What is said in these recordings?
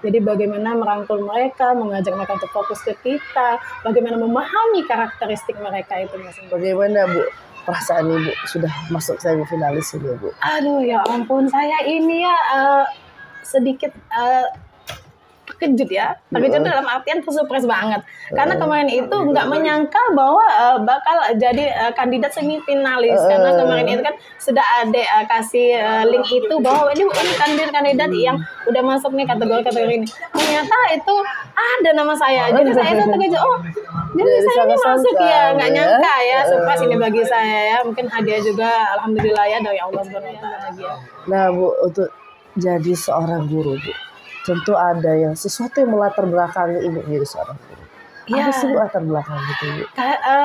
Jadi bagaimana merangkul mereka, mengajak mereka untuk fokus ke kita, bagaimana memahami karakteristik mereka itu masing-masing. Bagaimana Bu perasaan Ibu sudah masuk semifinalis ini Bu? Aduh ya ampun, saya ini ya sedikit terkejut ya. Terkejut dalam artian surprise banget. Karena kemarin itu nggak menyangka bahwa bakal jadi kandidat semifinalis. Karena kemarin itu kan sudah ada kasih link itu bahwa ini kandidat yang udah masuk nih kategori ini. Ternyata itu ada nama saya. Jadi saya itu terkejut. Oh, jadi saya ini masuk ya. Nggak nyangka ya. Surprise ini bagi saya ya. Mungkin hadiah juga, alhamdulillah ya dari Allah SWT. Nah Bu, untuk jadi seorang guru Bu, tentu ada yang sesuatu yang melatar belakangi Ibu menjadi seorang guru. Ya. Apa sih Bu latar belakang gitu Bu?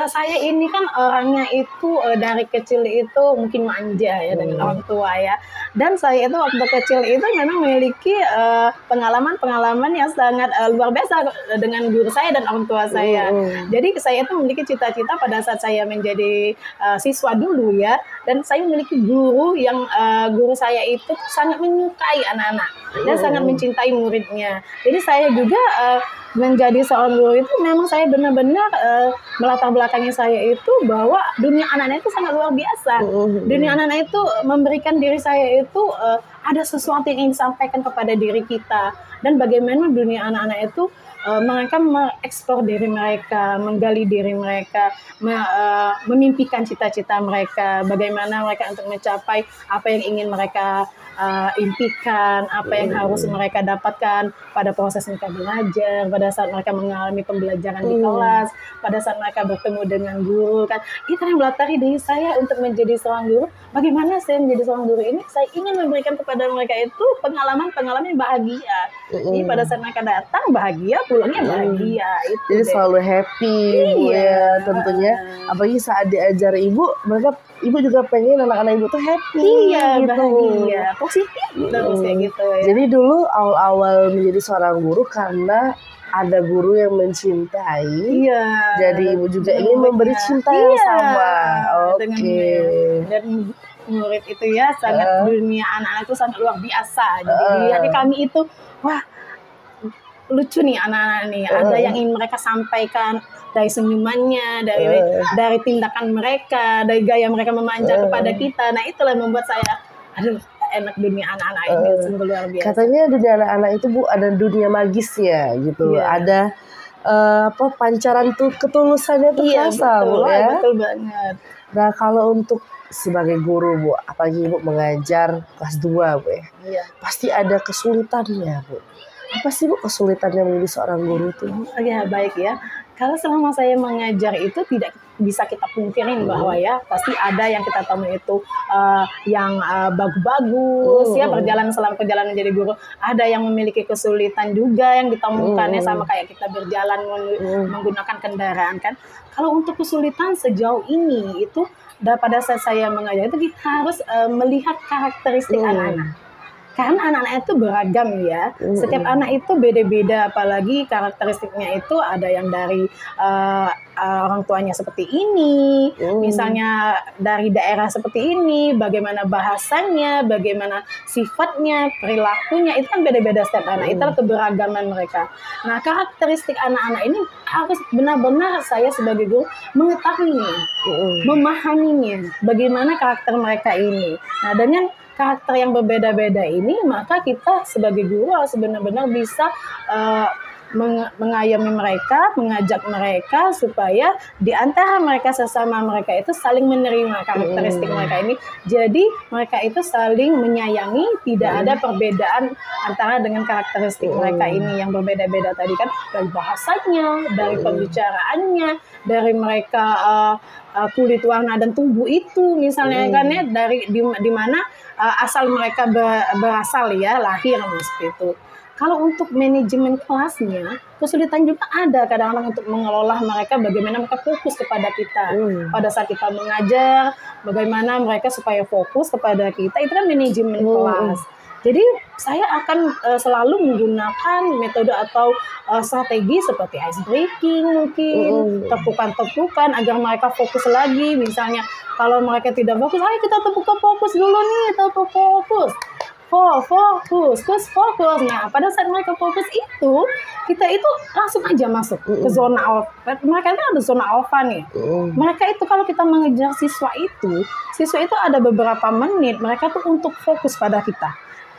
Saya ini kan orangnya itu dari kecil itu mungkin manja ya dengan orang tua ya. Dan saya itu waktu kecil itu memang memiliki pengalaman-pengalaman yang sangat luar biasa dengan guru saya dan orang tua saya. Jadi saya itu memiliki cita-cita pada saat saya menjadi siswa dulu ya. Dan saya memiliki guru yang guru saya itu sangat menyukai anak-anak dan sangat mencintai muridnya. Jadi saya juga menjadi seorang guru itu memang saya benar-benar melatar belakangnya saya itu bahwa dunia anak-anak itu sangat luar biasa. Dunia anak-anak itu memberikan diri saya itu ada sesuatu yang ingin disampaikan kepada diri kita, dan bagaimana dunia anak-anak itu mereka mengeksplor diri mereka, menggali diri mereka, memimpikan cita-cita mereka, bagaimana mereka untuk mencapai apa yang ingin mereka impikan, apa yang harus mereka dapatkan pada proses mereka belajar, pada saat mereka mengalami pembelajaran di kelas, pada saat mereka bertemu dengan guru kan. Itu yang melatari diri saya untuk menjadi seorang guru. Bagaimana saya menjadi seorang guru ini? Saya ingin memberikan kepada mereka itu pengalaman-pengalaman yang bahagia. Jadi pada saat mereka datang bahagia, pulangnya bahagia. Itu jadi selalu happy Bu ya tentunya. Apalagi saat diajar Ibu, Ibu juga pengen anak-anak Ibu tuh happy. Iya, gitu. bahagia, positif terus kayak gitu ya. Jadi dulu awal-awal menjadi seorang guru karena ada guru yang mencintai. Iya. Jadi Ibu juga ingin memberi cinta yang sama. Oke. Dan murid itu ya sangat dunia anak-anak itu sangat luar biasa. Jadi dilihat kami itu wah lucu nih anak-anak nih. Ada yang ingin mereka sampaikan dari senyumannya, dari tindakan mereka, dari gaya mereka memanja kepada kita. Nah itulah yang membuat saya aduh enak dunia anak-anak ini sungguh luar biasa. Katanya dunia anak-anak itu Bu ada dunia magisnya gitu. Ada pancaran tuh ketulusannya tuh terasa Bu ya. Betul banget. Nah kalau untuk sebagai guru Bu, apalagi Ibu mengajar kelas 2 Bu ya. Iya. Pasti ada kesulitannya Bu. Apa sih Bu kesulitannya menjadi seorang guru itu Bu? Ya baik ya. Kalau selama saya mengajar itu tidak bisa kita pungkirin bahwa ya pasti ada yang kita temui itu yang bagus-bagus ya selama perjalanan menjadi guru. Ada yang memiliki kesulitan juga yang ditemukannya sama kayak kita berjalan menggunakan kendaraan kan. Kalau untuk kesulitan sejauh ini itu pada saat saya mengajar itu kita harus melihat karakteristik anak-anak. Karena anak-anak itu beragam ya. Setiap anak itu beda-beda, apalagi karakteristiknya itu ada yang dari orang tuanya seperti ini, misalnya dari daerah seperti ini, bagaimana bahasanya, bagaimana sifatnya, perilakunya, itu kan beda-beda setiap anak. Itulah keberagaman mereka. Nah, karakteristik anak-anak ini harus benar-benar saya sebagai guru mengetahuinya, memahaminya, bagaimana karakter mereka ini. Nah, dengan karakter yang berbeda-beda ini, maka kita sebagai guru harus benar-benar bisa mengayomi mereka, mengajak mereka supaya di antara mereka sesama mereka itu saling menerima karakteristik mereka ini. Jadi mereka itu saling menyayangi, tidak ada perbedaan antara dengan karakteristik mereka ini yang berbeda-beda tadi kan, dari bahasanya, dari pembicaraannya, dari mereka kulit, warna dan tubuh itu misalnya kan ya, dari di mana asal mereka berasal ya, lahir seperti itu. Kalau untuk manajemen kelasnya, kesulitan juga ada kadang-kadang untuk mengelola mereka, bagaimana mereka fokus kepada kita. Pada saat kita mengajar, bagaimana mereka supaya fokus kepada kita, itu kan manajemen kelas. Jadi saya akan selalu menggunakan metode atau strategi seperti ice breaking mungkin, tepukan-tepukan agar mereka fokus lagi. Misalnya kalau mereka tidak fokus, ayo kita tepuk fokus dulu nih, tepuk fokus. fokus, terus fokus. Nah, pada saat mereka fokus itu, kita itu langsung aja masuk ke zona alfa. Mereka itu ada zona alfa nih. Mereka itu kalau kita mengejar siswa itu ada beberapa menit mereka tuh untuk fokus pada kita.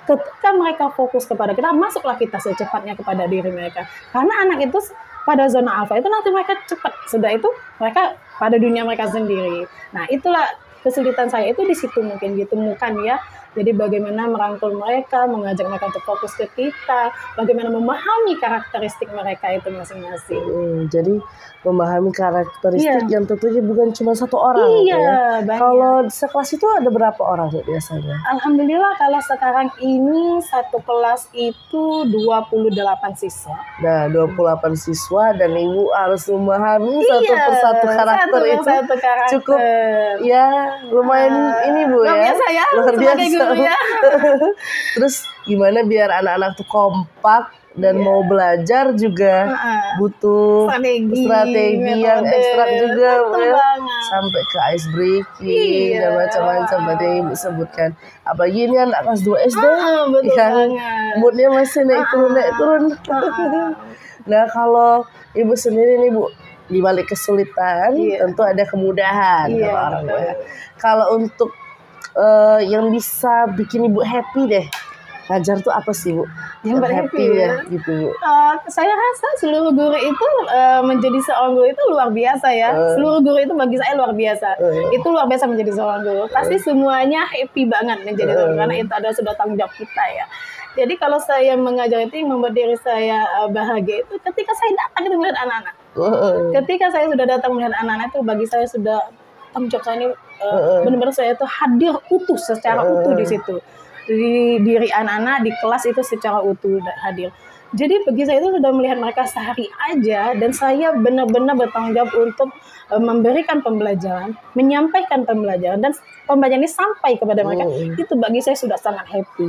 Ketika mereka fokus kepada kita, masuklah kita secepatnya kepada diri mereka. Karena anak itu pada zona alfa itu nanti mereka cepat. Sudah itu mereka pada dunia mereka sendiri. Nah, itulah kesulitan saya itu di situ mungkin ditemukan ya. Jadi bagaimana merangkul mereka, mengajak mereka untuk fokus ke kita, bagaimana memahami karakteristik mereka itu masing-masing. Jadi memahami karakteristik yang tentunya bukan cuma satu orang. Iya, banyak. Kalau sekelas itu ada berapa orang biasanya? Alhamdulillah kalau sekarang ini satu kelas itu 28 siswa. Nah, 28 siswa dan Ibu harus memahami satu persatu karakter itu cukup ya lumayan ini Bu luar ya. Biasa ya. Luar biasa. Ya. Terus gimana biar anak-anak tuh kompak dan mau belajar juga butuh strategi yang ekstra juga ya. Sampai ke ice breaking dan macam-macam tadi yang Ibu sebutkan. Apalagi ini anak kelas 2 SD yang moodnya masih naik turun. Nah, kalau Ibu sendiri nih Bu, di balik kesulitan tentu ada kemudahan kalau orang tua. Kalau untuk yang bisa bikin Ibu happy deh, ngajar tuh apa sih Bu? Yang happy ya gitu. Saya rasa seluruh guru itu menjadi seorang guru itu luar biasa ya. Seluruh guru itu bagi saya luar biasa. Itu luar biasa menjadi seorang guru. Pasti semuanya happy banget menjadi seorang guru karena itu adalah sudah tanggung jawab kita ya. Jadi kalau saya mengajar itu yang membuat diri saya bahagia itu ketika saya datang itu melihat anak-anak. Ketika saya sudah datang melihat anak-anak itu bagi saya sudah tanggung jawab saya ini benar-benar saya itu hadir utuh secara utuh di situ. Di diri anak-anak di kelas itu secara utuh hadir. Jadi bagi saya itu sudah melihat mereka sehari aja dan saya benar-benar bertanggung jawab untuk memberikan pembelajaran, menyampaikan pembelajaran dan pembelajaran ini sampai kepada mereka. Itu bagi saya sudah sangat happy.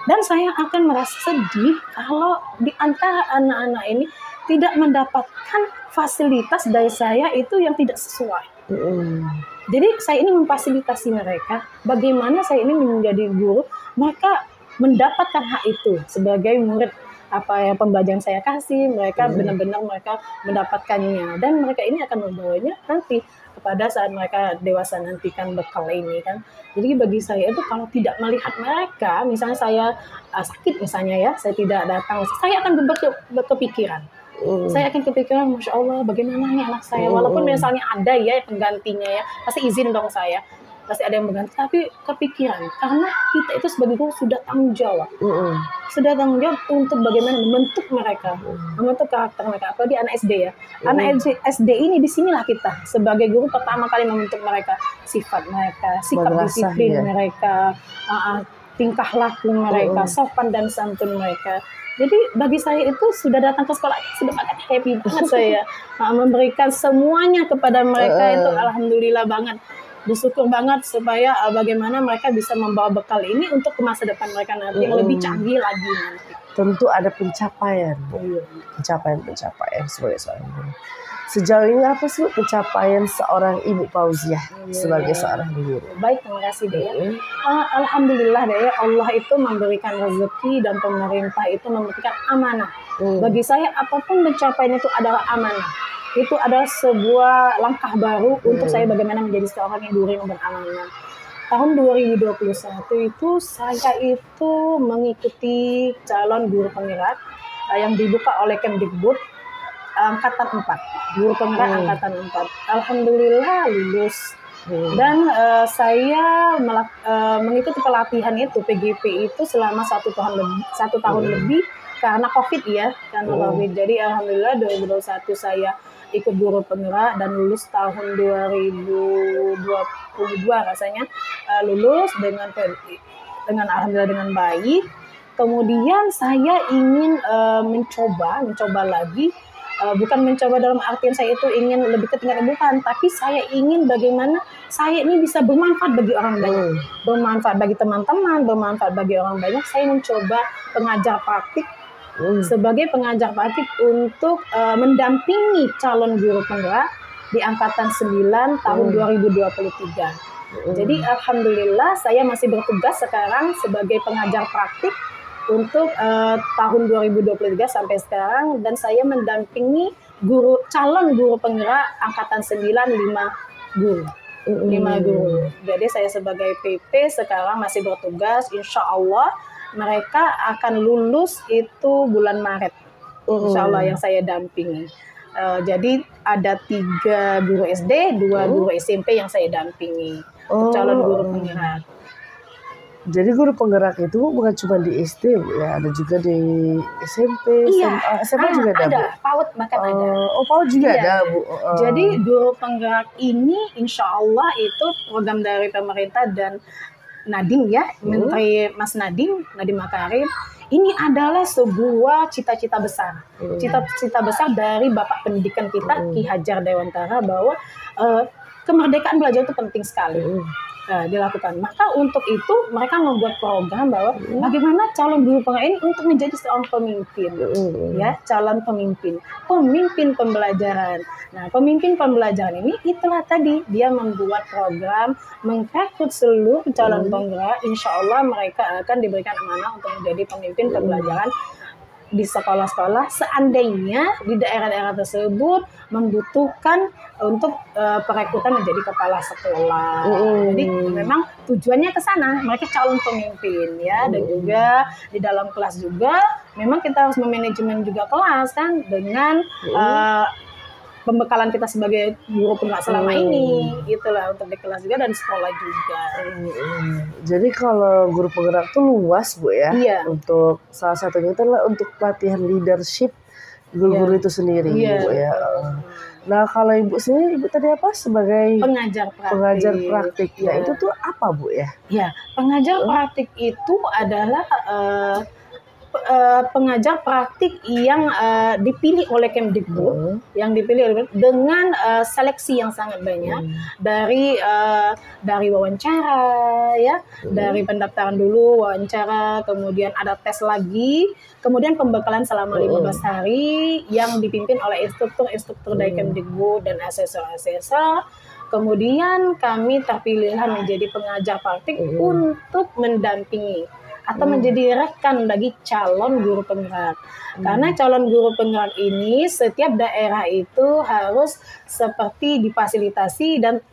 Dan saya akan merasa sedih kalau di antara anak-anak ini tidak mendapatkan fasilitas dari saya itu yang tidak sesuai. Jadi saya ini memfasilitasi mereka. Bagaimana saya ini menjadi guru, mereka mendapatkan hak itu sebagai murid. Apa yang pembelajaran saya kasih, mereka benar-benar mereka mendapatkannya dan mereka ini akan membawanya nanti kepada saat mereka dewasa nanti kan bekal ini kan. Jadi bagi saya itu kalau tidak melihat mereka, misalnya saya sakit misalnya ya, saya tidak datang, saya akan berkepikiran. Saya akan kepikiran, Masya Allah, bagaimana nih anak saya. Walaupun misalnya ada ya penggantinya ya, pasti izin dong saya. Pasti ada yang mengganti, tapi kepikiran. Karena kita itu sebagai guru sudah tanggung jawab. Sudah tanggung jawab untuk bagaimana membentuk mereka. Membentuk karakter mereka. Apalagi anak SD ya. Anak SD ini disinilah kita. Sebagai guru pertama kali membentuk mereka. Sifat mereka, sikap disiplin mereka, tingkah laku mereka, sopan dan santun mereka. Jadi bagi saya itu sudah datang ke sekolah sudah sangat happy banget saya memberikan semuanya kepada mereka itu alhamdulillah banget, bersyukur banget supaya bagaimana mereka bisa membawa bekal ini untuk ke masa depan mereka nanti yang lebih canggih lagi nanti. Tentu ada pencapaian, pencapaian sebagai seorang guru. Sejauh ini apa sih pencapaian seorang Ibu Fauziah sebagai seorang guru? Baik, terima kasih Dea. Alhamdulillah Dea, Allah itu memberikan rezeki dan pemerintah itu memberikan amanah. Bagi saya apapun pencapaian itu adalah amanah. Itu adalah sebuah langkah baru untuk saya bagaimana menjadi seorang guru yang beramanah. Tahun 2021 itu saya itu mengikuti calon guru penggerak yang dibuka oleh Kemdikbud angkatan 4, guru penggerak angkatan 4. Alhamdulillah lulus. Dan saya mengikuti pelatihan itu PGP itu selama 1 tahun lebih karena COVID ya, karena COVID. Jadi alhamdulillah 2021 saya ikut guru penggerak dan lulus tahun 2022 rasanya, lulus dengan alhamdulillah dengan baik. Kemudian saya ingin mencoba lagi. Bukan mencoba dalam artian saya itu ingin lebih ke tingkat bukan, tapi saya ingin bagaimana saya ini bisa bermanfaat bagi orang banyak, bermanfaat bagi teman-teman, bermanfaat bagi orang banyak. Saya mencoba pengajar praktik sebagai pengajar praktik untuk mendampingi calon guru penggerak di angkatan 9 tahun 2023. Jadi alhamdulillah saya masih bertugas sekarang sebagai pengajar praktik untuk tahun 2023 sampai sekarang, dan saya mendampingi calon guru penggerak angkatan 95 guru. 5 guru. Jadi saya sebagai PP sekarang masih bertugas. Insya Allah mereka akan lulus itu bulan Maret. Insya Allah yang saya dampingi. Jadi ada 3 guru SD, 2 guru SMP yang saya dampingi. Calon guru penggerak. Jadi guru penggerak itu bukan cuma di SD, Bu, ya, ada juga di SMP, iya, SMA juga ada, Bu? PAUD bahkan ada. Oh, PAUD juga ada, Bu. Jadi guru penggerak ini insya Allah itu program dari pemerintah dan Nadiem ya, Menteri Mas Nadiem Makarim. Ini adalah sebuah cita-cita besar. Cita-cita besar dari Bapak Pendidikan kita, Ki Hajar Dewantara, bahwa kemerdekaan belajar itu penting sekali. Dilakukan. Maka untuk itu mereka membuat program bahwa bagaimana calon guru penggerak ini untuk menjadi seorang pemimpin, ya, calon pemimpin pembelajaran. Nah, pemimpin pembelajaran ini itulah tadi dia membuat program mengrekrut seluruh calon penggerak. Insya Allah mereka akan diberikan amanah untuk menjadi pemimpin pembelajaran di sekolah-sekolah seandainya di daerah-daerah tersebut membutuhkan untuk perekrutan menjadi kepala sekolah. Jadi memang tujuannya ke sana, mereka calon pemimpin ya, dan juga di dalam kelas juga memang kita harus memanajemen juga kelas kan dengan pembekalan kita sebagai guru penggerak selama ini, gitulah, untuk di kelas juga dan sekolah juga. Jadi kalau guru penggerak tuh luas, Bu, ya. Iya. Untuk salah satunya itu adalah untuk pelatihan leadership guru-guru itu sendiri, Bu, ya. Nah, kalau Ibu sendiri, Ibu tadi apa sebagai pengajar praktik? Ya, itu tuh apa, Bu, ya? Ya, pengajar praktik itu adalah pengajar praktik yang dipilih oleh Kemdikbud, dengan seleksi yang sangat banyak dari wawancara ya, dari pendaftaran dulu, wawancara, kemudian ada tes lagi, kemudian pembekalan selama 15 hari yang dipimpin oleh instruktur dari Kemdikbud dan asesor-asesor. Kemudian kami terpilihlah menjadi pengajar praktik untuk mendampingi atau menjadi rekan bagi calon guru penggerak. Karena calon guru penggerak ini setiap daerah itu harus seperti difasilitasi, dan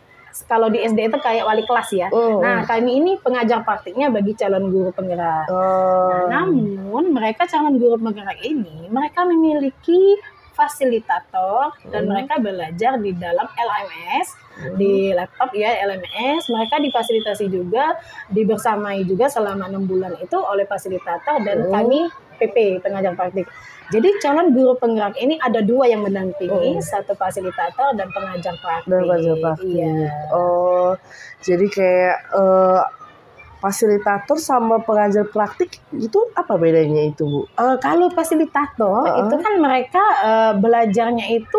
kalau di SD itu kayak wali kelas ya. Nah, kami ini pengajar praktiknya bagi calon guru penggerak. Nah, namun mereka calon guru penggerak ini mereka memiliki fasilitator dan mereka belajar di dalam LMS, di laptop ya, LMS. Mereka difasilitasi juga, dibersamai juga selama 6 bulan itu oleh fasilitator dan kami PP, pengajar praktik. Jadi calon guru penggerak ini ada 2 yang mendampingi, satu fasilitator dan pengajar praktik. Iya. Oh, jadi kayak fasilitator sama pengajar praktik itu apa bedanya itu, Bu? Kalau fasilitator itu kan mereka belajarnya itu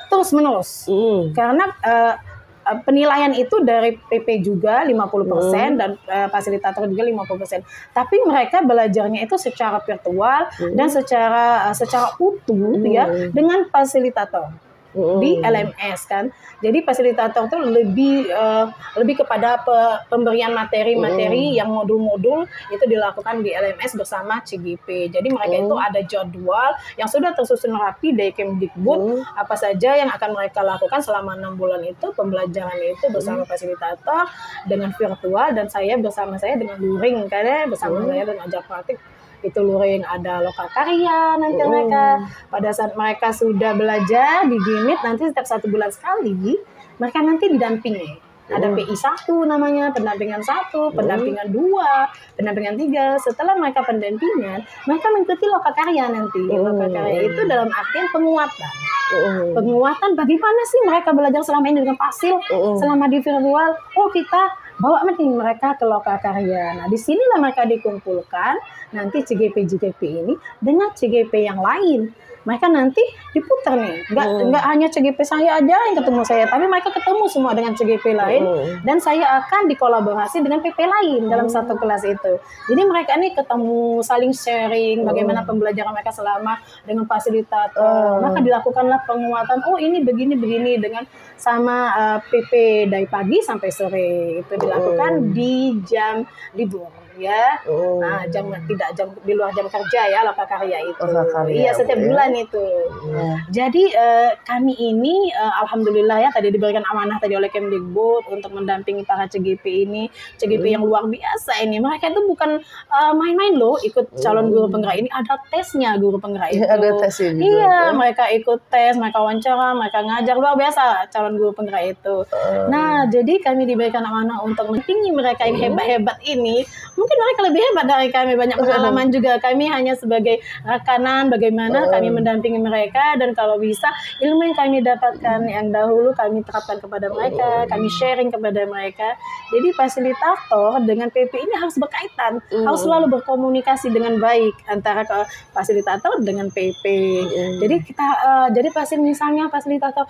terus menerus, karena penilaian itu dari PP juga 50% dan fasilitator juga 50%. Tapi mereka belajarnya itu secara virtual dan secara utuh ya dengan fasilitator di LMS kan. Jadi fasilitator itu lebih kepada pemberian materi-materi yang modul-modul itu dilakukan di LMS bersama CGP. Jadi mereka itu ada jadwal yang sudah tersusun rapi dari Kemdikbud, apa saja yang akan mereka lakukan selama 6 bulan itu, pembelajaran itu bersama fasilitator dengan virtual, dan saya dengan luring, karena bersama saya dan ajar praktik itu luring, ada lokakarya nanti mereka pada saat mereka sudah belajar di Gimit, nanti setiap 1 bulan sekali mereka nanti didampingi. Ada PI 1 namanya, pendampingan 1, pendampingan 2, pendampingan 3. Setelah mereka pendampingan, mereka mengikuti lokakarya nanti. Lokakarya itu dalam artian penguatan. Penguatan bagaimana sih mereka belajar selama ini dengan pasil, selama di virtual. Oh, kita bawa mereka ke lokakarya. Nah, disinilah mereka dikumpulkan nanti CGP ini dengan CGP yang lain. mereka nanti diputar nih. Nggak hanya CGP saya aja yang ketemu saya, tapi mereka ketemu semua dengan CGP lain, dan saya akan dikolaborasi dengan PP lain dalam satu kelas itu. Jadi mereka ini ketemu, saling sharing bagaimana pembelajaran mereka selama dengan fasilitator. Maka dilakukanlah penguatan, oh ini begini dengan sama PP dari pagi sampai sore. Itu dilakukan di jam libur ya. Nah, tidak jam di luar jam kerja ya, Lokakarya itu. Iya, setiap bulan itu. Jadi kami ini alhamdulillah ya, tadi diberikan amanah tadi oleh Kemdikbud untuk mendampingi para CGP ini, CGP yang luar biasa ini. Mereka itu bukan main-main loh ikut calon guru penggerak ini, ada tesnya guru penggerak itu. Ada tesnya juga. Iya, mereka ikut tes, mereka wawancara, mereka ngajar, luar biasa calon guru penggerak itu. Nah, jadi kami diberikan amanah untuk mendampingi mereka yang hebat-hebat ini. Mungkin mereka lebih hebat dari kami, banyak pengalaman juga. Kami hanya sebagai rekanan bagaimana kami mendampingi mereka, dan kalau bisa ilmu yang kami dapatkan yang dahulu kami terapkan kepada mereka, kami sharing kepada mereka. Jadi fasilitator dengan PP ini harus berkaitan, harus selalu berkomunikasi dengan baik antara fasilitator dengan PP. Jadi kita jadi misalnya fasilitator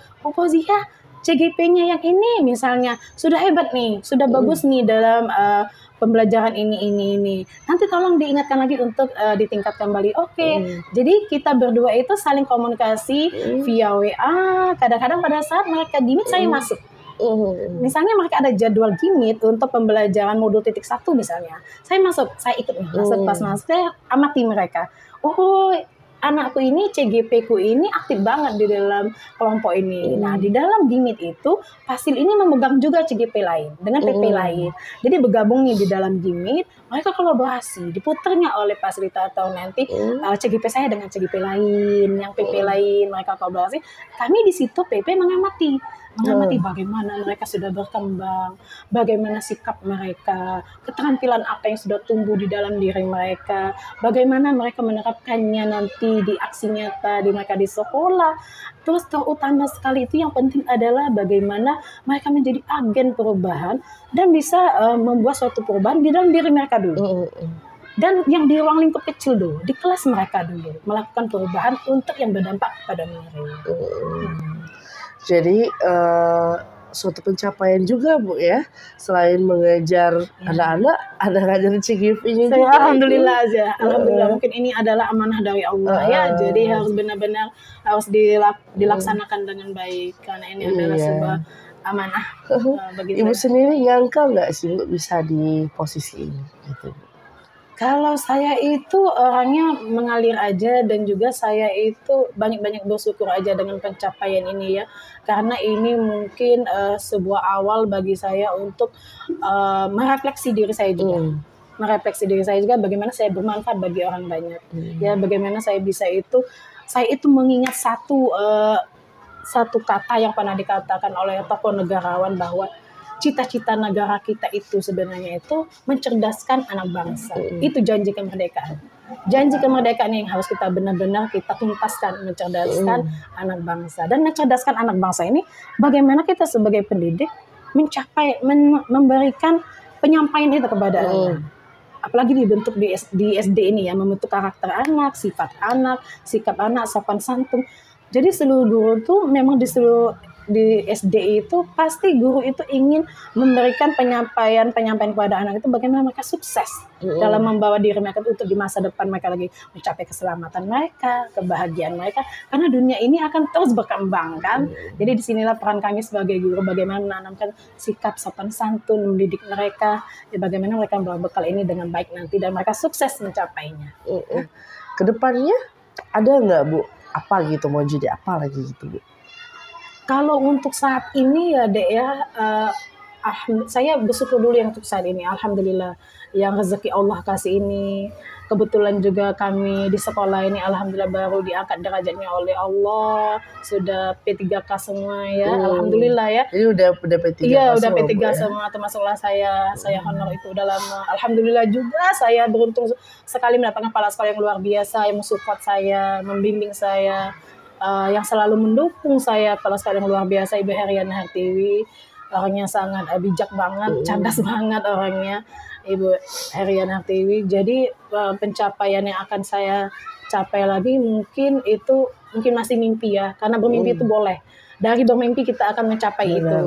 Zia, CGP-nya yang ini misalnya sudah hebat nih, sudah bagus nih dalam pembelajaran ini. Nanti tolong diingatkan lagi untuk ditingkatkan kembali. Oke. Jadi kita berdua itu saling komunikasi via WA. Kadang-kadang pada saat mereka di meet saya masuk. Misalnya mereka ada jadwal gimit untuk pembelajaran modul titik 1 misalnya. Saya masuk, saya ikut masuk pas masuk, saya amati mereka. Oh, anakku ini, CGP ku ini aktif banget di dalam kelompok ini. Nah, di dalam gimit itu, Fasil ini memegang juga CGP lain, dengan PP lain. Jadi bergabung nih di dalam gimit, mereka kolaborasi, diputarnya oleh fasilitator nanti CGP saya dengan CGP lain, yang PP lain, mereka kolaborasi. Kami di situ PP mengamati bagaimana mereka sudah berkembang, bagaimana sikap mereka, keterampilan apa yang sudah tumbuh di dalam diri mereka, bagaimana mereka menerapkannya nanti di aksi nyata di mereka di sekolah. Terus terutama sekali itu yang penting adalah bagaimana mereka menjadi agen perubahan dan bisa membuat suatu perubahan di dalam diri mereka dulu. Dan yang di ruang lingkup kecil dulu, di kelas mereka dulu, melakukan perubahan untuk yang berdampak pada mereka. Jadi suatu pencapaian juga Bu ya, selain mengejar anak-anak, ada ngajarin CGP-nya juga. Alhamdulillah aja, alhamdulillah. Mungkin ini adalah amanah dari Allah ya, jadi harus benar-benar harus dilaksanakan dengan baik, karena ini adalah sebuah amanah bagi Ibu sendiri nyangka nggak sih Bu bisa di posisi ini gitu? Kalau saya itu orangnya mengalir aja, dan juga saya itu banyak-banyak bersyukur aja dengan pencapaian ini ya. Karena ini mungkin sebuah awal bagi saya untuk merefleksi diri saya juga. Merefleksi diri saya juga bagaimana saya bermanfaat bagi orang banyak. Ya, bagaimana saya itu mengingat satu kata yang pernah dikatakan oleh tokoh negarawan bahwa cita-cita negara kita itu sebenarnya itu mencerdaskan anak bangsa. Itu janji kemerdekaan. Janji kemerdekaan yang harus kita benar-benar kita tuntaskan, mencerdaskan anak bangsa. Dan mencerdaskan anak bangsa ini bagaimana kita sebagai pendidik memberikan penyampaian itu kepada anak. Apalagi dibentuk di SD ini ya, membentuk karakter anak, sifat anak, sikap anak, sopan santun. Jadi seluruh guru tuh memang di SD itu pasti guru itu ingin memberikan penyampaian kepada anak itu bagaimana mereka sukses dalam membawa diri mereka untuk di masa depan mereka lagi mencapai keselamatan mereka, kebahagiaan mereka, karena dunia ini akan terus berkembang kan. Jadi disinilah peran kami sebagai guru, bagaimana menanamkan sikap sopan santun, mendidik mereka, ya bagaimana mereka membawa bekal ini dengan baik nanti dan mereka sukses mencapainya. Kedepannya ada nggak Bu apa gitu, mau jadi apa lagi gitu Bu? Kalau untuk saat ini ya Dek ya, saya bersyukur dulu yang untuk saat ini. Alhamdulillah yang rezeki Allah kasih ini. Kebetulan juga kami di sekolah ini alhamdulillah baru diangkat derajatnya oleh Allah. Sudah P3K semua ya. Alhamdulillah ya. Jadi udah P3K. Iya, udah P3 semua, termasuklah saya honor itu udah lama. Alhamdulillah juga saya beruntung sekali mendapatkan kepala sekolah yang luar biasa yang mensupport saya, membimbing saya. Yang selalu mendukung saya, kepala sekolah yang luar biasa Ibu Heriana Hartiwi, orangnya sangat bijak banget, cerdas banget orangnya Ibu Heriana Hartiwi. Jadi pencapaian yang akan saya capai lagi, mungkin masih mimpi ya, karena bermimpi itu boleh. Dari bermimpi kita akan mencapai itu.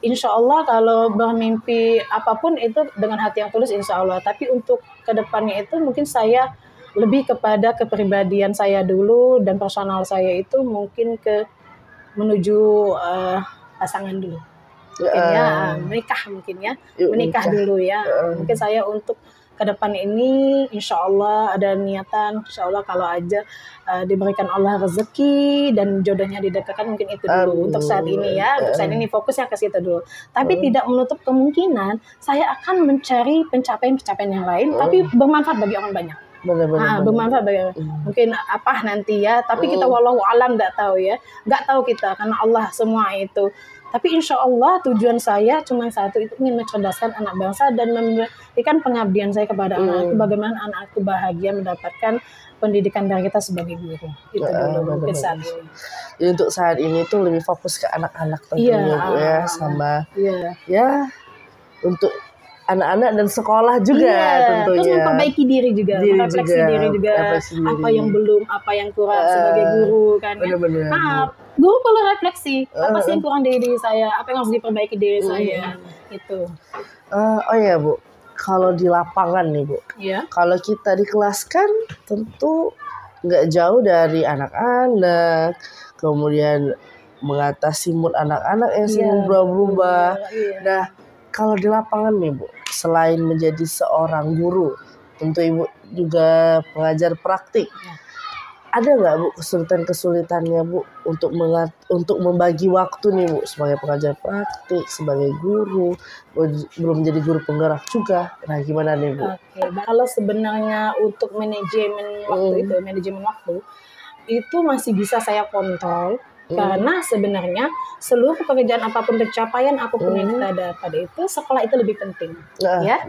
Insya Allah kalau bermimpi apapun itu dengan hati yang tulus, insya Allah. Tapi untuk kedepannya itu mungkin saya lebih kepada kepribadian saya dulu, dan personal saya itu mungkin menuju pasangan dulu. Mungkin menikah dulu ya. Mungkin saya untuk ke depan ini insya Allah ada niatan, insya Allah kalau aja diberikan Allah rezeki dan jodohnya didekatkan, mungkin itu dulu untuk saat ini ya. Untuk saat ini fokusnya ke situ dulu. Tapi tidak menutup kemungkinan saya akan mencari pencapaian yang lain, tapi bermanfaat bagi orang banyak. Bermanfaat bagi mungkin apa nanti ya. Tapi kita wallahu alam nggak tahu ya, nggak tahu kita, karena Allah semua itu. Tapi insya Allah tujuan saya cuma satu, itu ingin mencerdaskan anak bangsa dan memberikan pengabdian saya kepada anak-anakku, bagaimana anak-anakku bahagia mendapatkan pendidikan dari kita sebagai guru. Itu dulu mungkin saat ini. Jadi untuk saat ini tuh lebih fokus ke anak-anak tentunya Bu ya, sama ya untuk anak-anak dan sekolah juga tentunya. Terus memperbaiki diri juga, refleksi diri juga, apa yang belum, apa yang kurang sebagai guru kan ya. Guru perlu refleksi, apa sih yang kurang dari diri saya, apa yang harus diperbaiki diri saya, itu. Oh ya Bu, kalau di lapangan nih Bu, kalau kita di kelas kan tentu nggak jauh dari anak-anak, kemudian mengatasi mood anak-anak yang sering berubah-ubah. Nah, kalau di lapangan nih Bu, selain menjadi seorang guru, tentu Ibu juga pengajar praktik. Ada nggak Bu kesulitan-kesulitannya Bu untuk membagi waktu nih Bu, sebagai pengajar praktik, sebagai guru, belum jadi guru penggerak juga. Nah gimana nih Bu? Kalau sebenarnya untuk manajemen waktu itu masih bisa saya kontrol. Karena sebenarnya seluruh pekerjaan apapun, pencapaian apapun yang kita dapat itu, sekolah itu lebih penting, ya.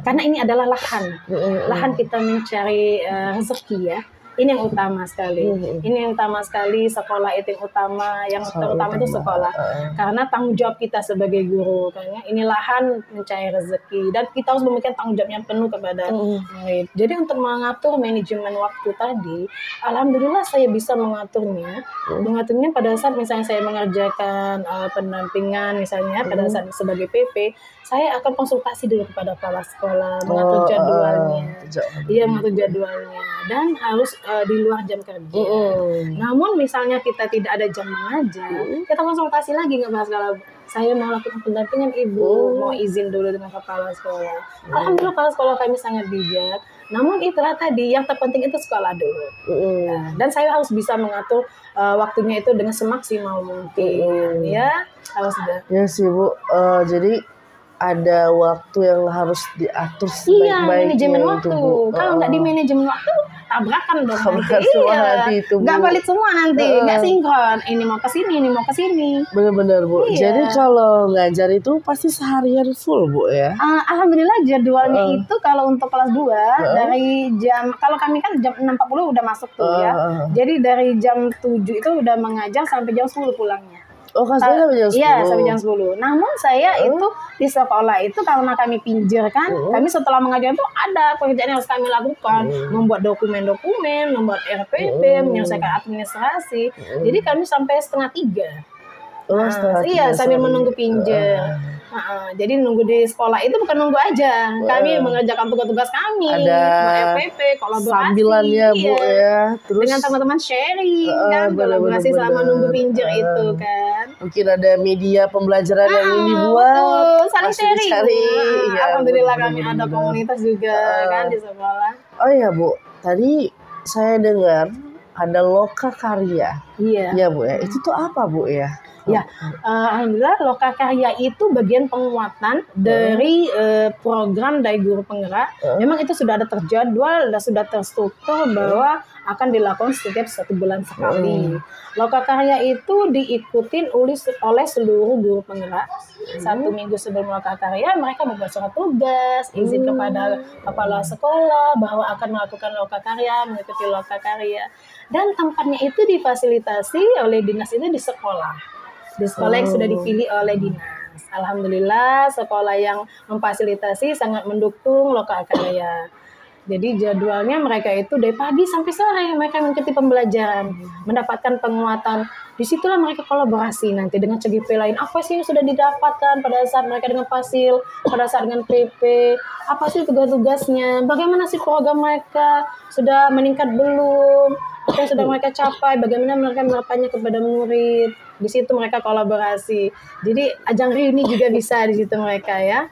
Karena ini adalah lahan kita mencari rezeki ya. Ini yang utama sekali. Ini yang utama sekali, sekolah itu yang utama, yang terutama itu sekolah. Karena tanggung jawab kita sebagai guru, karena ini lahan mencari rezeki, dan kita harus memberikan tanggung jawab yang penuh kepada murid. Jadi untuk mengatur manajemen waktu tadi, alhamdulillah saya bisa mengaturnya pada saat misalnya saya mengerjakan pendampingan, misalnya pada saat sebagai PP, saya akan konsultasi dulu kepada kepala sekolah, mengatur jadwalnya. Mengatur jadwalnya, dan harus di luar jam kerja. Namun misalnya kita tidak ada jam mengajar, kita konsultasi lagi nggak masalah. Saya mau lakukan pendampingan Ibu, mau izin dulu dengan kepala sekolah. Alhamdulillah kepala sekolah kami sangat bijak. Namun itulah tadi, yang terpenting itu sekolah dulu. Dan saya harus bisa mengatur waktunya itu dengan semaksimal mungkin. Ya, harus sudah. Ya sih Bu, jadi ada waktu yang harus diatur sebaik-baiknya. Manajemen waktu. Kalau nggak di manajemen waktu, tabrakan dong nanti. Nggak valid semua nanti, nggak sinkron. Ini mau ke sini, ini mau ke sini. Benar-benar Bu. Jadi kalau ngajar itu pasti seharian full Bu ya? Alhamdulillah jadwalnya itu kalau untuk kelas 2 dari jam, kalau kami kan jam 6.40 udah masuk tuh ya. Jadi dari jam 7 itu udah mengajar sampai jam 10 pulangnya. Sampai jam 10. Iya, sampai jam 10. Namun saya itu di sekolah itu karena kami pinjir kan, kami setelah mengajar itu ada pekerjaan yang harus kami lakukan, membuat dokumen-dokumen, membuat RPP, menyelesaikan administrasi. Jadi kami sampai 2:30. Sambil menunggu pinjir. Jadi nunggu di sekolah itu bukan nunggu aja, kami mengerjakan tugas-tugas kami, ada FPP, kolaborasi, sambilannya Bu ya, terus dengan teman-teman sharing kan, kolaborasi selama nunggu pinjir itu kan. Mungkin ada media pembelajaran yang ini buat saling sharing. Alhamdulillah kami ada komunitas juga kan di sekolah. Oh ya Bu, tadi saya dengar ada Loka Karya. Ya Bu ya, itu tuh apa Bu ya? Ya, alhamdulillah Loka Karya itu bagian penguatan dari program dari guru penggerak. Memang itu sudah ada terjadwal dan sudah terstruktur bahwa akan dilakukan setiap 1 bulan sekali. Loka Karya itu diikutin oleh seluruh guru penggerak. 1 minggu sebelum Loka Karya mereka membuat surat tugas, izin kepada kepala sekolah bahwa akan melakukan Loka Karya, mengikuti Loka Karya. Dan tempatnya itu difasilitasi oleh dinas itu di sekolah. Di sekolah yang sudah dipilih oleh dinas. Alhamdulillah sekolah yang memfasilitasi sangat mendukung Loka Karya. Jadi jadwalnya mereka itu dari pagi sampai sore mereka mengikuti pembelajaran, mendapatkan penguatan. Disitulah mereka kolaborasi nanti dengan CGP lain. Apa sih yang sudah didapatkan pada saat mereka dengan Fasil, pada saat dengan PP, apa sih tugas-tugasnya, bagaimana sih program mereka, sudah meningkat belum, apa yang sudah mereka capai, bagaimana mereka menerapkannya kepada murid. Di situ mereka kolaborasi. Jadi ajang reuni juga bisa di situ mereka ya.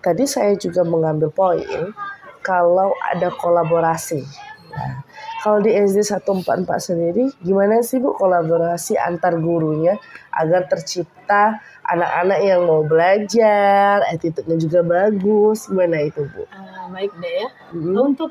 Tadi saya juga mengambil poin kalau ada kolaborasi. Nah, kalau di SD 144 sendiri, gimana sih Bu kolaborasi antar gurunya agar tercipta anak-anak yang mau belajar, attitude-nya juga bagus, gimana itu Bu? Baik deh ya. Untuk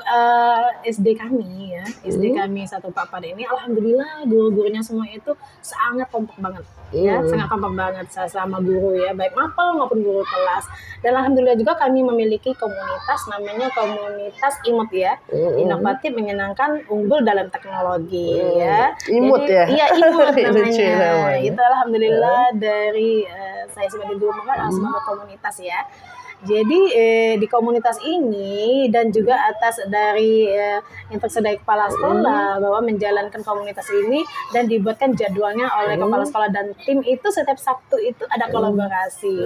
SD kami ya, SD kami 144 ini, alhamdulillah guru-gurunya semua itu sangat kompak banget. Ya, sangat kompak banget sama guru ya, baik mapel maupun guru kelas. Dan alhamdulillah juga kami memiliki komunitas namanya komunitas IMUT ya, inovatif, menyenangkan, unggul dalam teknologi ya. IMUT ya? Iya, IMUT namanya. Itu alhamdulillah dari saya sebagai guru sebagai komunitas ya. Jadi di komunitas ini dan juga atas dari instruksi dari kepala sekolah bahwa menjalankan komunitas ini dan dibuatkan jadwalnya oleh kepala sekolah dan tim itu setiap Sabtu itu ada kolaborasi,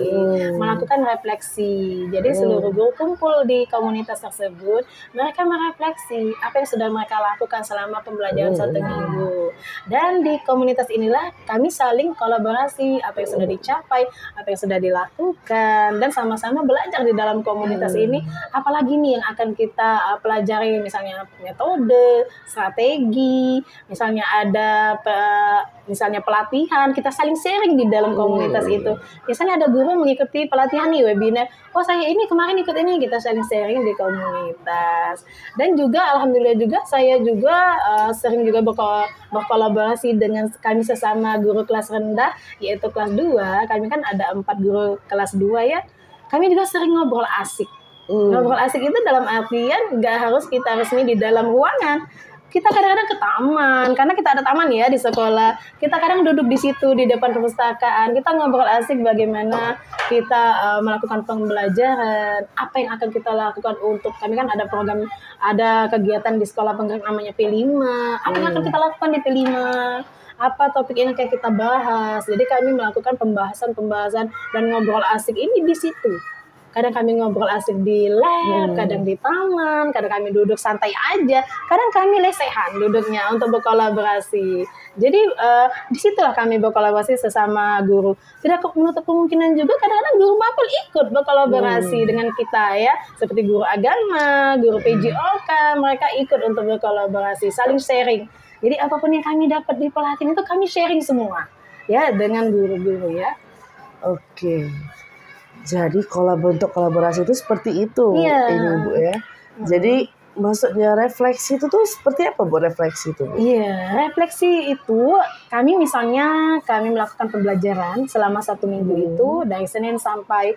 melakukan refleksi. Jadi seluruh guru kumpul di komunitas tersebut, mereka merefleksi apa yang sudah mereka lakukan selama pembelajaran 1 minggu. Dan di komunitas inilah kami saling kolaborasi, apa yang sudah dicapai, apa yang sudah dilakukan, dan sama-sama belajar di dalam komunitas ini, apalagi nih yang akan kita pelajari, misalnya metode, strategi, misalnya ada misalnya pelatihan, kita saling sharing di dalam komunitas itu. Misalnya ada guru mengikuti pelatihan nih webinar, oh saya ini kemarin ikut ini, kita saling sharing di komunitas. Dan juga alhamdulillah juga saya juga sering juga berkolaborasi dengan kami sesama guru kelas rendah, yaitu kelas 2. Kami kan ada 4 guru kelas 2 ya. Kami juga sering ngobrol asik. Ngobrol asik itu dalam artian nggak harus kita resmi di dalam ruangan. Kita kadang-kadang ke taman, karena kita ada taman ya di sekolah. Kita kadang duduk di situ di depan perpustakaan. Kita ngobrol asik bagaimana kita melakukan pembelajaran, apa yang akan kita lakukan untuk kami kan ada program, ada kegiatan di sekolah penggerak namanya P5. Apa yang akan kita lakukan di P5? Apa topik yang kayak kita bahas. Jadi kami melakukan pembahasan dan ngobrol asik ini di situ. Kadang kami ngobrol asik di lab, kadang di taman, kadang kami duduk santai aja, kadang kami lesehan duduknya untuk berkolaborasi. Jadi disitulah kami berkolaborasi sesama guru. Tidak menutup kemungkinan juga kadang-kadang guru mapel ikut berkolaborasi dengan kita ya, seperti guru agama, guru PJOK, mereka ikut untuk berkolaborasi, saling sharing. Jadi apapun yang kami dapat di pelatihan itu kami sharing semua ya dengan guru-guru ya. Oke. Jadi bentuk kolaborasi itu seperti itu ini Bu ya. Jadi maksudnya refleksi itu tuh seperti apa Bu refleksi itu? Iya, refleksi itu kami misalnya kami melakukan pembelajaran selama 1 minggu itu dari Senin sampai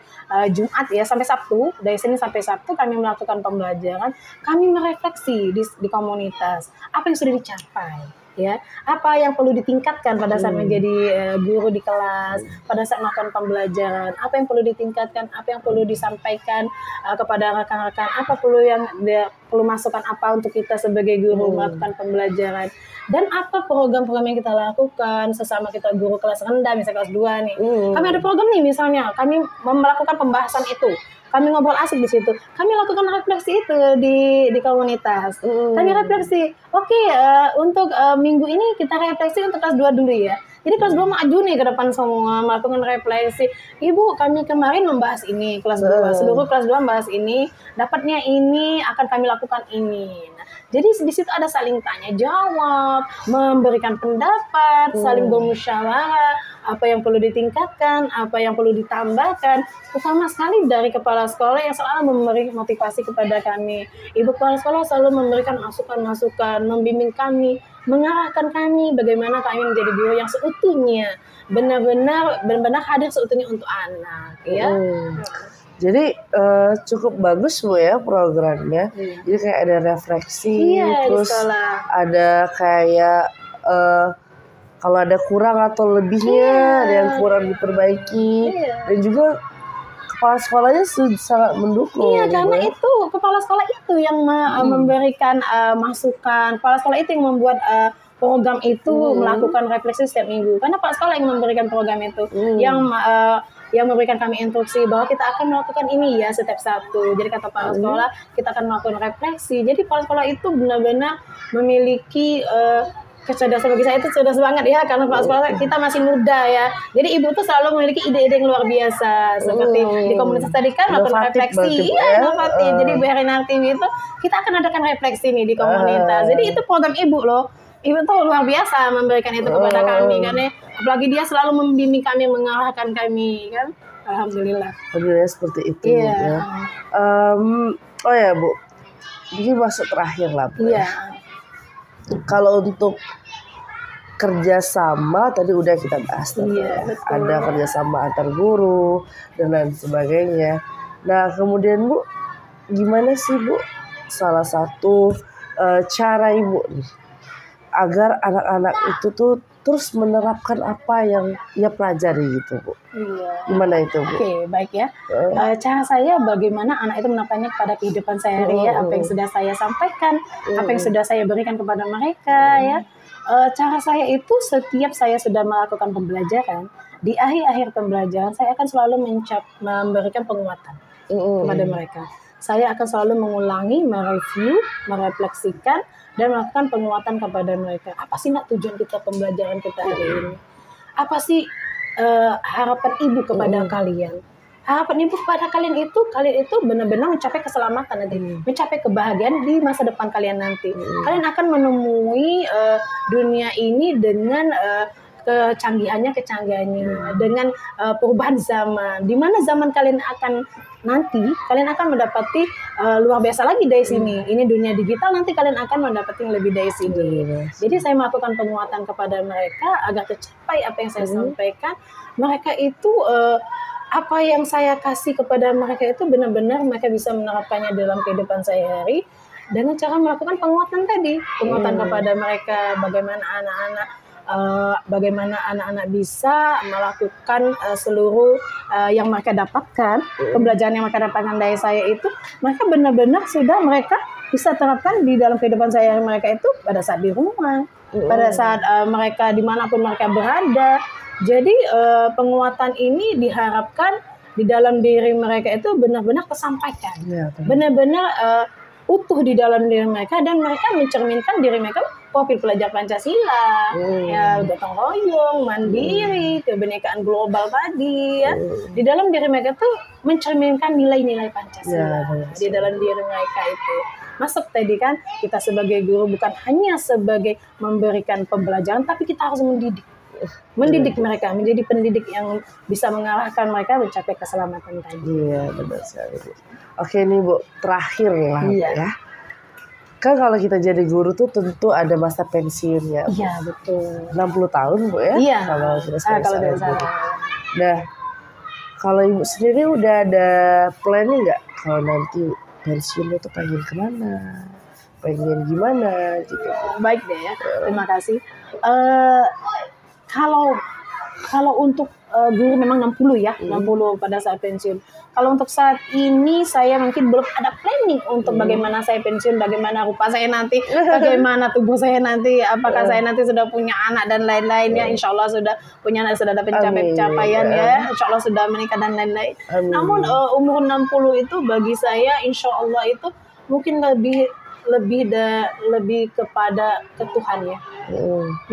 Jumat ya, sampai Sabtu, dari Senin sampai Sabtu kami melakukan pembelajaran, kami merefleksi di komunitas apa yang sudah dicapai. Ya, apa yang perlu ditingkatkan pada saat menjadi guru di kelas, pada saat melakukan pembelajaran, apa yang perlu ditingkatkan, apa yang perlu disampaikan kepada rekan-rekan, apa perlu yang perlu masukan apa untuk kita sebagai guru melakukan pembelajaran, dan apa program-program yang kita lakukan sesama kita guru kelas rendah, misalnya kelas 2 nih. Kami ada program nih misalnya, kami melakukan pembahasan itu. Kami ngobrol asik di situ. Kami lakukan refleksi itu di komunitas. Kami refleksi. Oke, untuk minggu ini kita refleksi untuk kelas 2 dulu ya. Jadi kelas 2 maju nih ke depan semua melakukan refleksi. Ibu, kami kemarin membahas ini kelas 2. Seluruh kelas 2 membahas ini, dapatnya ini, akan kami lakukan ini. Nah, jadi di situ ada saling tanya jawab, memberikan pendapat, saling bermusyawarah, apa yang perlu ditingkatkan, apa yang perlu ditambahkan, utama sekali dari kepala sekolah yang selalu memberi motivasi kepada kami. Ibu kepala sekolah selalu memberikan masukan-masukan, membimbing kami, mengarahkan kami bagaimana kami menjadi guru yang seutuhnya, benar-benar hadir seutuhnya untuk anak ya. Jadi cukup bagus Bu ya programnya. Jadi kayak ada refleksi, terus ada kayak kalau ada kurang atau lebihnya, ada yang kurang diperbaiki, dan juga kepala sekolahnya sangat mendukung. Iya, karena itu kepala sekolah itu yang memberikan masukan. Kepala sekolah itu yang membuat program itu melakukan refleksi setiap minggu. Karena kepala sekolah yang memberikan program itu, yang memberikan kami instruksi bahwa kita akan melakukan ini ya setiap Sabtu. Jadi kata kepala sekolah kita akan melakukan refleksi. Jadi kepala sekolah itu benar-benar memiliki kecerdasan. Bagi saya itu cerdas banget ya, karena kepala sekolah kita masih muda ya. Jadi ibu tuh selalu memiliki ide-ide yang luar biasa. Seperti di komunitas tadi kan melakukan refleksi. Iya, inovatif. Jadi BRNR TV itu kita akan adakan refleksi nih di komunitas. Jadi itu program ibu loh. Ibu tuh luar biasa memberikan itu kepada kami kan ya. Apalagi dia selalu membimbing kami, mengarahkan kami kan. Alhamdulillah. Alhamdulillah seperti itu. Iya. Ya. Oh ya Bu, ini masuk terakhir lah Bu. Iya. Kalau untuk kerjasama tadi udah kita bahas. Iya, ada kerjasama antar guru dan lain sebagainya. Nah kemudian Bu, gimana sih Bu salah satu cara Ibu nih agar anak-anak itu tuh terus menerapkan apa yang ia pelajari gitu Bu? Iya. Gimana itu Bu? Oke, baik ya. Cara saya bagaimana anak itu menerapkannya kepada kehidupan sehari ya, apa yang sudah saya sampaikan, apa yang sudah saya berikan kepada mereka ya. Cara saya itu setiap saya sudah melakukan pembelajaran, di akhir-akhir pembelajaran saya akan selalu memberikan penguatan kepada mereka. Saya akan selalu mengulangi, mereview, merefleksikan, dan melakukan penguatan kepada mereka. Apa sih nak tujuan kita pembelajaran kita hari ini? Apa sih harapan ibu kepada kalian? Harapan ibu kepada kalian itu benar-benar mencapai keselamatan nanti, mencapai kebahagiaan di masa depan kalian nanti. Kalian akan menemui dunia ini dengan kecanggihannya, dengan perubahan zaman. Di mana zaman kalian akan nanti, kalian akan mendapati luar biasa lagi dari sini. Ini dunia digital, nanti kalian akan mendapati yang lebih dari sini. Jadi saya melakukan penguatan kepada mereka agar tercapai apa yang saya sampaikan. Mereka itu apa yang saya kasih kepada mereka itu benar-benar mereka bisa menerapkannya dalam kehidupan sehari-hari dengan cara melakukan penguatan tadi, penguatan kepada mereka, bagaimana anak-anak bisa melakukan seluruh yang mereka dapatkan, pembelajaran yang mereka dapatkan dari saya itu, mereka benar-benar sudah mereka bisa terapkan di dalam kehidupan sehari-hari mereka itu pada saat di rumah, pada saat mereka dimanapun mereka berada. Jadi penguatan ini diharapkan di dalam diri mereka itu benar-benar tersampaikan, benar-benar utuh di dalam diri mereka, dan mereka mencerminkan diri mereka profil pelajar Pancasila, ya gotong royong, mandiri, kebinekaan global tadi ya. Di dalam diri mereka tuh mencerminkan nilai-nilai Pancasila di dalam diri mereka itu. Masuk tadi kan kita sebagai guru bukan hanya sebagai memberikan pembelajaran, tapi kita harus mendidik mereka menjadi pendidik yang bisa mengarahkan mereka mencapai keselamatan tadi. Iya, benar sekali Bu. Oke nih Bu, terakhir lah ya. Kan kalau kita jadi guru tuh tentu ada masa pensiunnya. Iya, betul. 60 tahun Bu ya? Iya. Kalau sudah selesai. Kalau nah, kalau Ibu sendiri udah ada plannya nggak? Kalau nanti pensiunnya tuh pengen kemana? Pengen gimana gitu? Baik deh ya, terima kasih. Kalau untuk guru memang 60 ya, 60 pada saat pensiun. Kalau untuk saat ini saya mungkin belum ada planning untuk bagaimana saya pensiun, bagaimana rupa saya nanti, bagaimana tubuh saya nanti, apakah saya nanti sudah punya anak dan lain-lain ya. Insya Allah sudah punya anak, sudah ada pencapaian ya. Insya Allah sudah menikah dan lain-lain. Namun umur 60 itu bagi saya insya Allah itu mungkin lebih kepada ke Tuhan ya.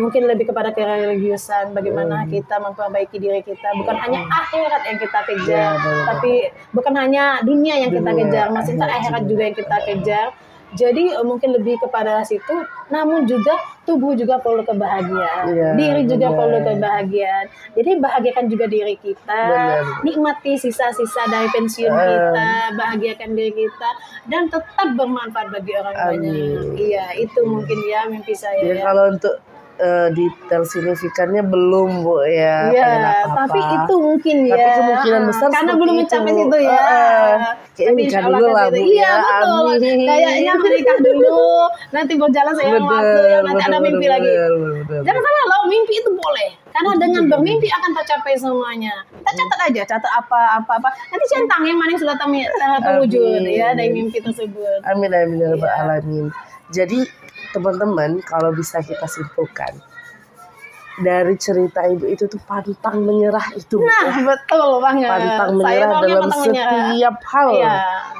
Mungkin lebih kepada kereligiusan, bagaimana kita memperbaiki diri kita, bukan hanya akhirat yang kita kejar, tapi bukan hanya dunia yang kita kejar, maksudnya akhirat juga yang kita kejar. Jadi mungkin lebih kepada situ, namun juga tubuh juga perlu kebahagiaan, diri juga perlu kebahagiaan. Jadi bahagiakan juga diri kita, nikmati sisa-sisa dari pensiun kita, bahagiakan diri kita, dan tetap bermanfaat bagi orang banyak. Iya, itu mungkin ya mimpi saya. Jadi kalau untuk detail signifikannya belum Bu ya. Iya, tapi itu mungkin ya. Tapi kemungkinan besar karena belum mencapai itu. situ ya. Kayaknya nikah dulu lah Bu Iya ya. betul. Amin. Kayaknya menikah dulu, nanti berjalan seiring waktu ya, nanti ada mimpi lagi. Jangan salah loh, mimpi itu boleh. Karena dengan bermimpi akan tercapai semuanya. Kita catat aja, catat apa. Nanti centang yang mana yang sudah terwujud ya dari mimpi tersebut. Amin amin ya rabbal alamin. Jadi teman-teman, kalau bisa kita simpulkan dari cerita ibu itu tuh pantang menyerah itu. Nah, betul banget. Pantang menyerah dalam setiap hal. Iya.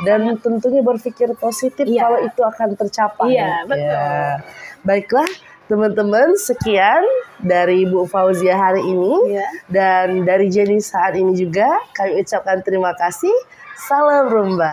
Dan tentunya berpikir positif kalau itu akan tercapai. Iya, betul. Ya. Baiklah teman-teman, sekian dari Bu Fauzia hari ini. Dan dari Jenny saat ini juga kami ucapkan terima kasih. Salam rumba.